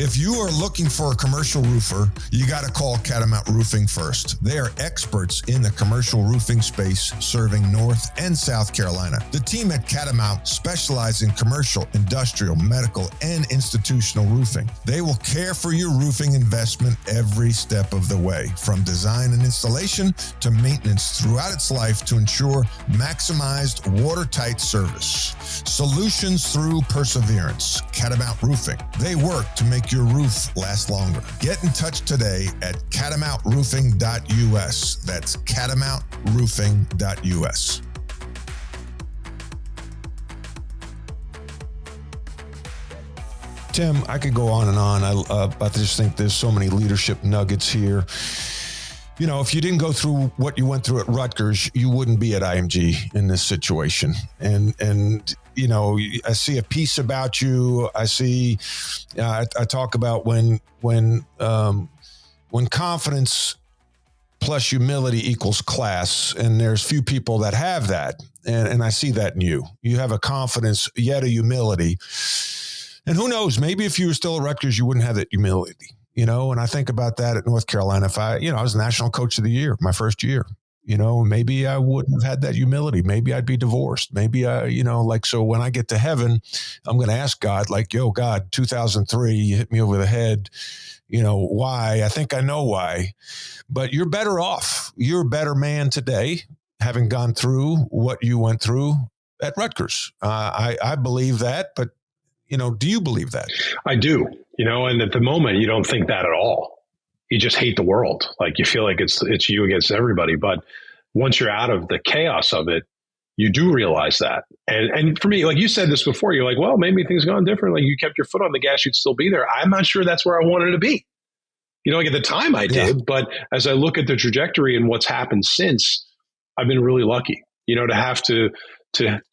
If you are looking for a commercial roofer, you got to call Catamount Roofing first. They are experts in the commercial roofing space, serving North and South Carolina. The team at Catamount specialize in commercial, industrial, medical, and institutional roofing. They will care for your roofing investment every step of the way, from design and installation to maintenance throughout its life to ensure maximized watertight service. Solutions through perseverance. Catamount Roofing. They work to make your roof last longer. Get in touch today at catamountroofing.us. That's catamountroofing.us. Tim, I could go on and on. I just think there's so many leadership nuggets here. You know, if you didn't go through what you went through at Rutgers, you wouldn't be at IMG in this situation. And you know, I see a piece about you. I see, I talk about when confidence plus humility equals class, and there's few people that have that. And I see that in you. You have a confidence, yet a humility. And who knows, maybe if you were still at Rutgers, you wouldn't have that humility. You know, and I think about that at North Carolina. If I was National Coach of the Year, my first year, maybe I wouldn't have had that humility. Maybe I'd be divorced. Maybe so when I get to heaven, I'm going to ask God, like, yo, God, 2003, you hit me over the head. You know, why? I think I know why, but you're better off. You're a better man today, having gone through what you went through at Rutgers. I believe that, but do you believe that? I do, and at the moment you don't think that at all. You just hate the world. Like you feel like it's you against everybody. But once you're out of the chaos of it, you do realize that. And for me, like you said this before, you're like, well, maybe things gone different. Like you kept your foot on the gas, you'd still be there. I'm not sure that's where I wanted to be. Like at the time I did, but as I look at the trajectory and what's happened since, I've been really lucky, to have to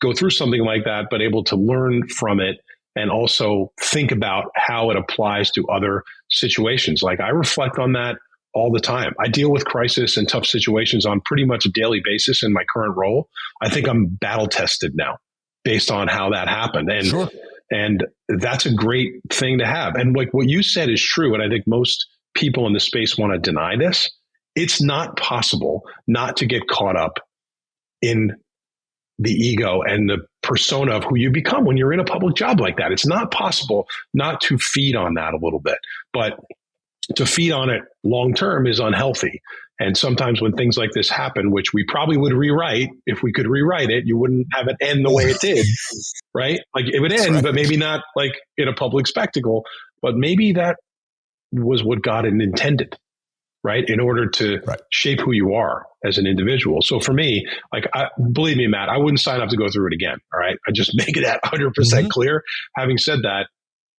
go through something like that, but able to learn from it and also think about how it applies to other situations. Like I reflect on that all the time. I deal with crisis and tough situations on pretty much a daily basis in my current role. I think I'm battle tested now based on how that happened. And, Sure. and that's a great thing to have. And like what you said is true. And I think most people in the space want to deny this. It's not possible not to get caught up in the ego and the persona of who you become when you're in a public job like that. It's not possible not to feed on that a little bit, but to feed on it long term is unhealthy. And sometimes when things like this happen, which we probably would rewrite, if we could rewrite it, you wouldn't have it end the way it did, right? Like it would end, but maybe not like in a public spectacle, but maybe that was what God had intended, right? In order to shape who you are as an individual. So for me, like, believe me, Matt, I wouldn't sign up to go through it again. All right. I just make it 100% clear. Having said that,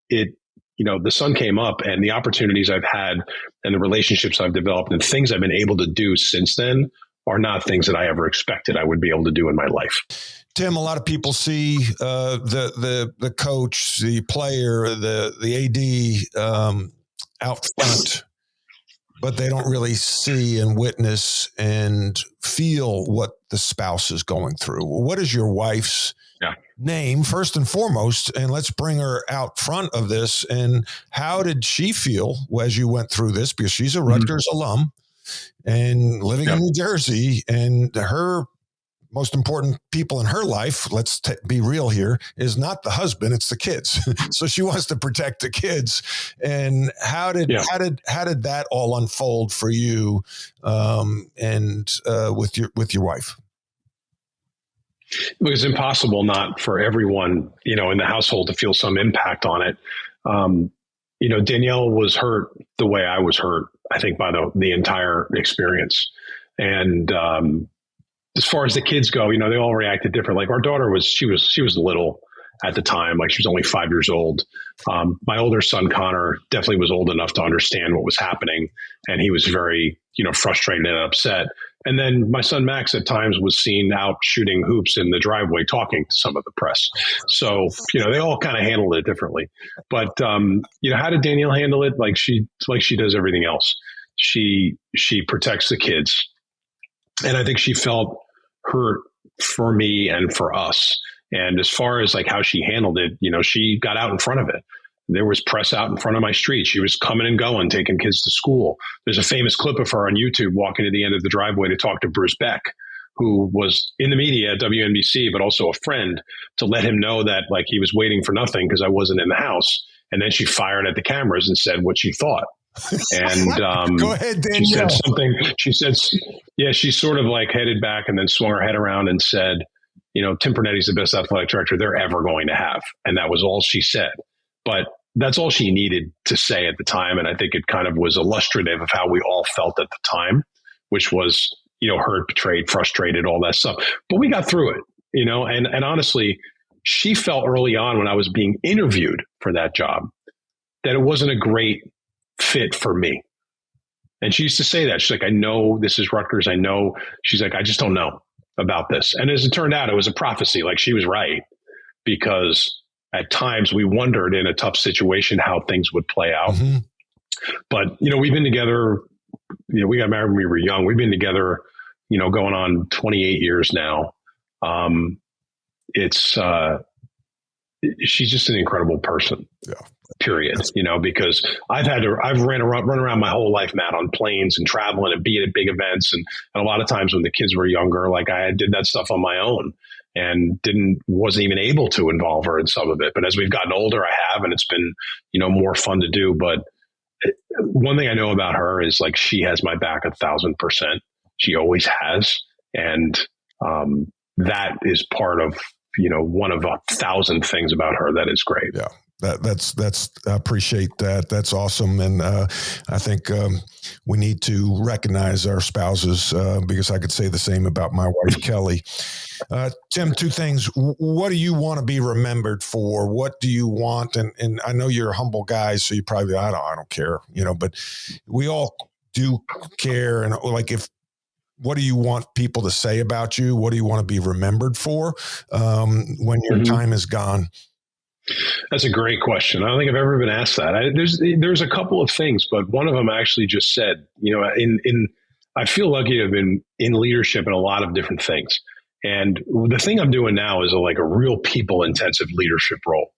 the sun came up and the opportunities I've had and the relationships I've developed and things I've been able to do since then are not things that I ever expected I would be able to do in my life. Tim, a lot of people see the coach, the player, the AD out front, but they don't really see and witness and feel what the spouse is going through. What is your wife's name, first and foremost, and let's bring her out front of this. And how did she feel as you went through this? Because she's a Rutgers alum and living in New Jersey, and her most important people in her life, let's be real here, is not the husband, it's the kids. So she wants to protect the kids. And how did that all unfold for you and with your wife? It was impossible not for everyone, in the household to feel some impact on it. Danielle was hurt the way I was hurt, I think, by the entire experience. And as far as the kids go, they all reacted different. Like our daughter she was little at the time, like she was only 5 years old. My older son, Connor, definitely was old enough to understand what was happening. And he was very, frustrated and upset. And then my son, Max, at times was seen out shooting hoops in the driveway, talking to some of the press. So, they all kind of handled it differently. But, how did Danielle handle it? Like she does everything else. She protects the kids. And I think she felt hurt for me and for us. And as far as like how she handled it, she got out in front of it. There was press out in front of my street. She was coming and going, taking kids to school. There's a famous clip of her on YouTube walking to the end of the driveway to talk to Bruce Beck, who was in the media at WNBC, but also a friend, to let him know that like he was waiting for nothing because I wasn't in the house. And then she fired at the cameras and said what she thought. And go ahead, Danielle. She said something. She said, she sort of like headed back and then swung her head around and said, Tim Pernetti's the best athletic director they're ever going to have. And that was all she said. But that's all she needed to say at the time. And I think it kind of was illustrative of how we all felt at the time, which was, hurt, betrayed, frustrated, all that stuff. But we got through it, and honestly, she felt early on when I was being interviewed for that job that it wasn't a great fit for me. And she used to say that. She's like, I know this is Rutgers. I know. She's like, I just don't know about this. And as it turned out, it was a prophecy. Like she was right, because at times we wondered in a tough situation how things would play out. Mm-hmm. But, we've been together, we got married when we were young. We've been together, going on 28 years now. She's just an incredible person. Yeah. Period. Because I've run around my whole life, Matt, on planes and traveling and being at big events. And a lot of times when the kids were younger, like I did that stuff on my own and wasn't even able to involve her in some of it. But as we've gotten older, I have, and it's been, more fun to do. But one thing I know about her is like, she has my back 1,000%. She always has. And that is part of, one of 1,000 things about her that is great. Yeah. That's I appreciate that. That's awesome. And I think we need to recognize our spouses because I could say the same about my wife, Kelly. Tim, two things. What do you want to be remembered for? What do you want? And I know you're a humble guy, so you probably, I don't care, but we all do care. And like, what do you want people to say about you? What do you want to be remembered for when your time is gone? That's a great question. I don't think I've ever been asked that. There's a couple of things, but one of them I actually just said, I feel lucky to have been in leadership in a lot of different things. And the thing I'm doing now is a real people intensive leadership role.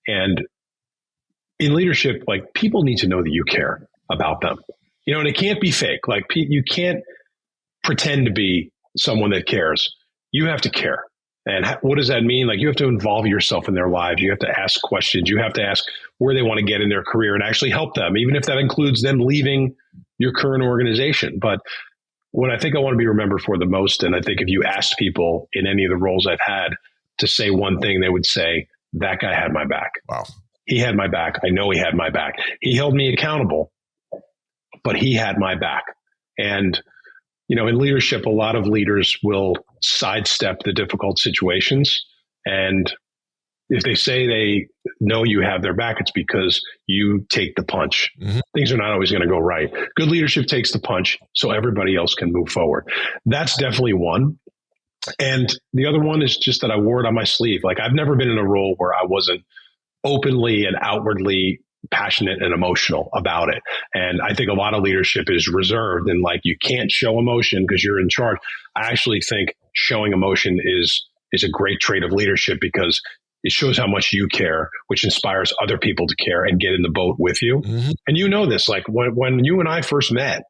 And in leadership, people need to know that you care about them, and it can't be fake. You can't pretend to be someone that cares. You have to care. And what does that mean? You have to involve yourself in their lives. You have to ask questions. You have to ask where they want to get in their career and actually help them, even if that includes them leaving your current organization. But what I think I want to be remembered for the most, and I think if you asked people in any of the roles I've had to say one thing, they would say, that guy had my back. Wow. He had my back. I know he had my back. He held me accountable, but he had my back. And in leadership, a lot of leaders will sidestep the difficult situations. And if they say they know you have their back, it's because you take the punch. Mm-hmm. Things are not always going to go right. Good leadership takes the punch so everybody else can move forward. That's definitely one. And the other one is just that I wore it on my sleeve. I've never been in a role where I wasn't openly and outwardly passionate and emotional about it. And I think a lot of leadership is reserved and you can't show emotion because you're in charge. I actually think showing emotion is a great trait of leadership because it shows how much you care, which inspires other people to care and get in the boat with you. Mm-hmm. And this, when you and I first met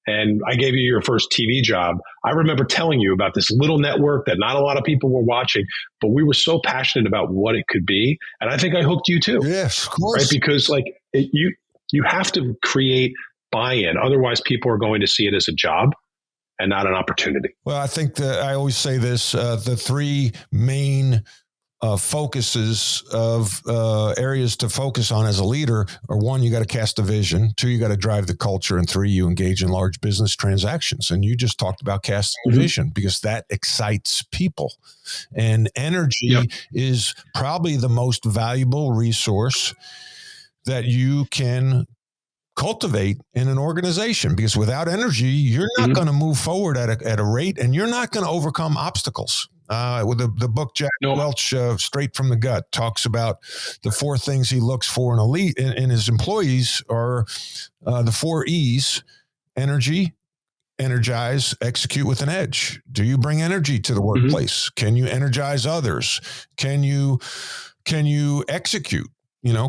and I gave you your first TV job, I remember telling you about this little network that not a lot of people were watching, but we were so passionate about what it could be. And I think I hooked you too. Yes, of course. Right? Because you have to create buy-in. Otherwise, people are going to see it as a job and not an opportunity. Well, I think that I always say this, the three main focuses of areas to focus on as a leader are: one, you got to cast a vision; two, you got to drive the culture; and three, you engage in large business transactions. And you just talked about casting a vision because that excites people. And energy is probably the most valuable resource that you can cultivate in an organization, because without energy, you're not going to move forward at a rate, and you're not going to overcome obstacles. With the book, Jack Welch, Straight from the Gut, talks about the four things he looks for in a lead in his employees are the 4 E's: energy, energize, execute with an edge. Do you bring energy to the workplace? Can you energize others? Can you execute?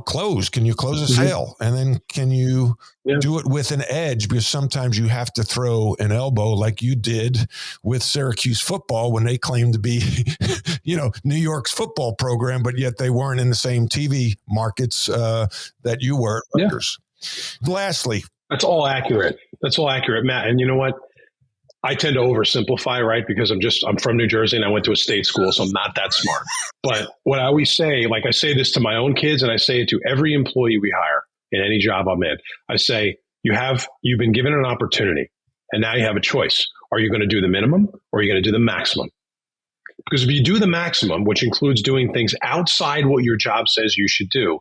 Close. Can you close a sale? And then can you do it with an edge? Because sometimes you have to throw an elbow like you did with Syracuse football when they claimed to be, New York's football program, but yet they weren't in the same TV markets that you were. Yeah. Lastly. That's all accurate, Matt. And you know what? I tend to oversimplify, right? Because I'm from New Jersey and I went to a state school, so I'm not that smart. But what I always say, I say this to my own kids and I say it to every employee we hire in any job I'm in. I say, you've been given an opportunity and now you have a choice. Are you going to do the minimum or are you going to do the maximum? Because if you do the maximum, which includes doing things outside what your job says you should do,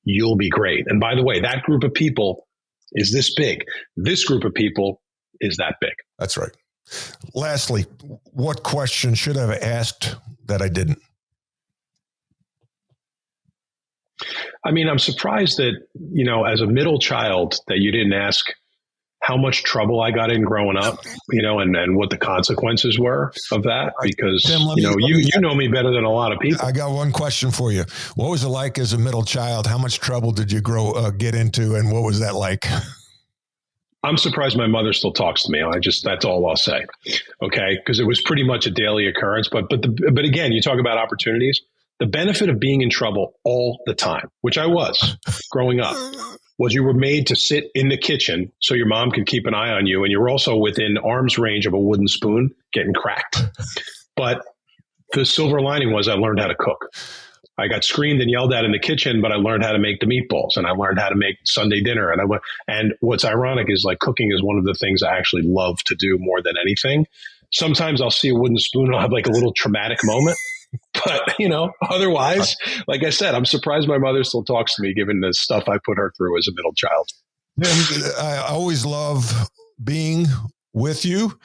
you'll be great. And by the way, that group of people is this big. This group of people is that big. That's right. Lastly, what question should I have asked that I didn't? I mean, I'm surprised that, as a middle child, that you didn't ask how much trouble I got in growing up, and what the consequences were of that. Because, Tim, you know me better than a lot of people. I got one question for you. What was it like as a middle child? How much trouble did you get into, and what was that like? I'm surprised my mother still talks to me. That's all I'll say. Okay. Because it was pretty much a daily occurrence. But again, you talk about opportunities. The benefit of being in trouble all the time, which I was growing up, was you were made to sit in the kitchen so your mom could keep an eye on you. And you were also within arm's range of a wooden spoon getting cracked. But the silver lining was I learned how to cook. I got screamed and yelled at in the kitchen, but I learned how to make the meatballs, and I learned how to make Sunday dinner. And what's ironic is, like, cooking is one of the things I actually love to do more than anything. Sometimes I'll see a wooden spoon and I'll have like a little traumatic moment. But, otherwise, like I said, I'm surprised my mother still talks to me, given the stuff I put her through as a middle child. I always love being with you.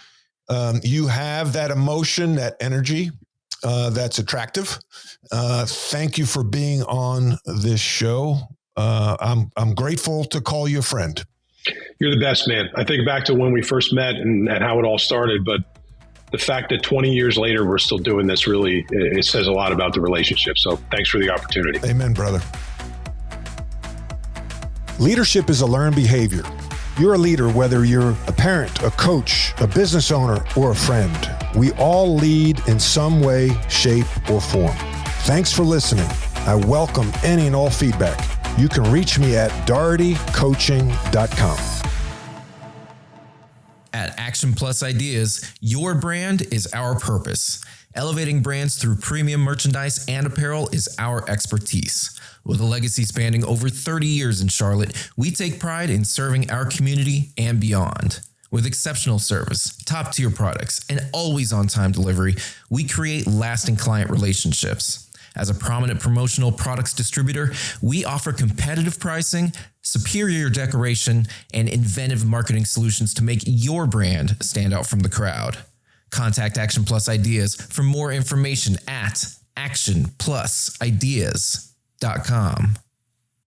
You have that emotion, that energy that's attractive. Thank you for being on this show. I'm grateful to call you a friend. You're the best, man. I think back to when we first met and how it all started, but the fact that 20 years later we're still doing this, really, it says a lot about the relationship. So thanks for the opportunity. Amen, brother. Leadership is a learned behavior. You're a leader whether you're a parent, a coach, a business owner, or a friend. We all lead in some way, shape, or form. Thanks for listening. I welcome any and all feedback. You can reach me at dohertycoaching.com. At Action Plus Ideas, your brand is our purpose. Elevating brands through premium merchandise and apparel is our expertise. With a legacy spanning over 30 years in Charlotte, we take pride in serving our community and beyond. With exceptional service, top-tier products, and always on-time delivery, we create lasting client relationships. As a prominent promotional products distributor, we offer competitive pricing, superior decoration, and inventive marketing solutions to make your brand stand out from the crowd. Contact Action Plus Ideas for more information at actionplusideas.com.